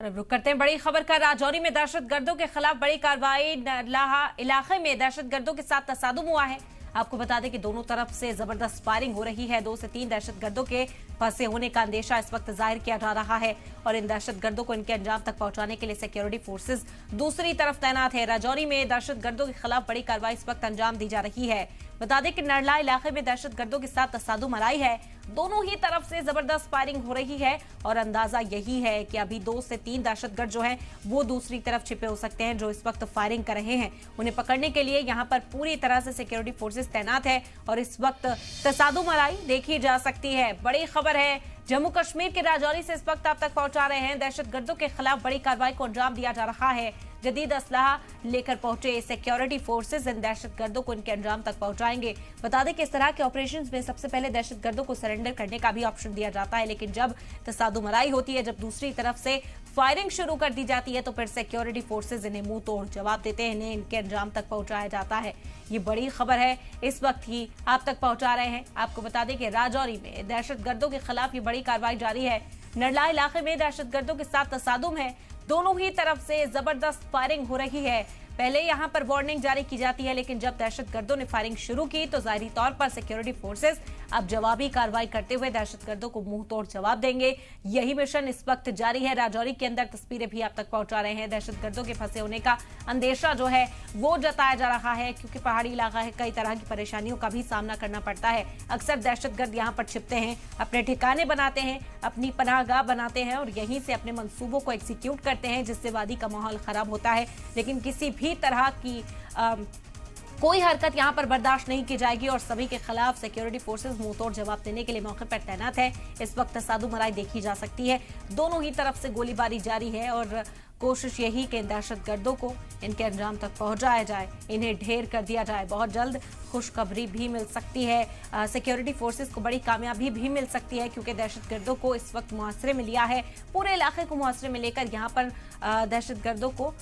रुक करते हैं बड़ी खबर का। राजौरी में दहशतगर्दों के खिलाफ बड़ी कार्रवाई। नरलाहा इलाके में दहशतगर्दों के साथ तसादुम हुआ है। आपको बता दें कि दोनों तरफ से जबरदस्त फायरिंग हो रही है। 2 से 3 दहशतगर्दों के फंसे होने का अंदेशा इस वक्त जाहिर किया जा रहा है और इन दहशतगर्दों को इनके अंजाम तक पहुंचाने के लिए सिक्योरिटी फोर्सेज दूसरी तरफ तैनात है। राजौरी में दहशतगर्दों के खिलाफ बड़ी कार्रवाई इस वक्त अंजाम दी जा रही है। बता दें कि नरला इलाके में दहशतगर्दों के साथ तसादुम आई है। दोनों ही तरफ से जबरदस्त फायरिंग हो रही है और अंदाजा यही है कि अभी 2 से 3 दहशतगर्द जो हैं वो दूसरी तरफ छिपे हो सकते हैं, जो इस वक्त फायरिंग कर रहे हैं। उन्हें पकड़ने के लिए यहां पर पूरी तरह से सिक्योरिटी फोर्सेस तैनात है और इस वक्त तसादुम आराई देखी जा सकती है। बड़ी खबर है जम्मू कश्मीर के राजौरी से इस वक्त आप तक पहुंचा रहे हैं। दहशतगर्दों के खिलाफ बड़ी कार्रवाई को अंजाम दिया जा रहा है। जदीद असलाहा लेकर पहुंचे सिक्योरिटी फोर्सेस इन दहशतगर्दों को इनके अंजाम तक पहुंचाएंगे। बता दें कि इस तरह के ऑपरेशंस में सबसे पहले दहशतगर्दों को सरेंडर करने का भी ऑप्शन दिया जाता है, लेकिन जब तसादुमराई होती है, जब दूसरी तरफ से फायरिंग शुरू कर दी जाती है, तो फिर सिक्योरिटी फोर्सेज इन्हें मुंह तोड़ जवाब देते हैं, इन्हें इनके अंजाम तक पहुंचाया जाता है। ये बड़ी खबर है, इस वक्त ही आप तक पहुंचा रहे हैं। आपको बता दें कि राजौरी में दहशतगर्दों के खिलाफ ये बड़ी कार्रवाई जारी है। नरला इलाके में दहशतगर्दों के साथ तसादुम है। दोनों ही तरफ से जबरदस्त फायरिंग हो रही है। पहले यहां पर वार्निंग जारी की जाती है, लेकिन जब दहशतगर्दों ने फायरिंग शुरू की तो जाहिरी तौर पर सिक्योरिटी फोर्सेस अब जवाबी कार्रवाई करते हुए दहशतगर्दों को मुंह तोड़ जवाब देंगे। यही मिशन इस वक्त जारी है। राजौरी के अंदर तस्वीरें भी आप तक पहुंचा रहे हैं। दहशतगर्दों के फंसे होने का अंदेशा जो है वो जताया जा रहा है, क्योंकि पहाड़ी इलाका है, कई तरह की परेशानियों का भी सामना करना पड़ता है। अक्सर दहशतगर्द यहाँ पर छिपते हैं, अपने ठिकाने बनाते हैं, अपनी पनाहगाह बनाते हैं और यहीं से अपने मंसूबों को एग्जीक्यूट करते हैं, जिससे वादी का माहौल खराब होता है। लेकिन किसी भी तरह की कोई हरकत यहां पर बर्दाश्त नहीं की जाएगी और सभी के खिलाफ सिक्योरिटी फोर्सेस मुंहतोड़ जवाब देने के लिए मौके पर तैनात है। इस वक्त तसादुमराई देखी जा सकती है। दोनों ही तरफ से गोलीबारी जारी है और कोशिश यही कि दहशतगर्दों को इनके अंजाम तक पहुंचाया जाए, इन्हें ढेर कर दिया जाए। बहुत जल्द खुशखबरी भी मिल सकती है, सिक्योरिटी फोर्सेस को बड़ी कामयाबी भी मिल सकती है, क्योंकि दहशतगर्दों को इस वक्त मुहासरे में लिया है। पूरे इलाके को मुहासरे में लेकर यहाँ पर दहशतगर्दों को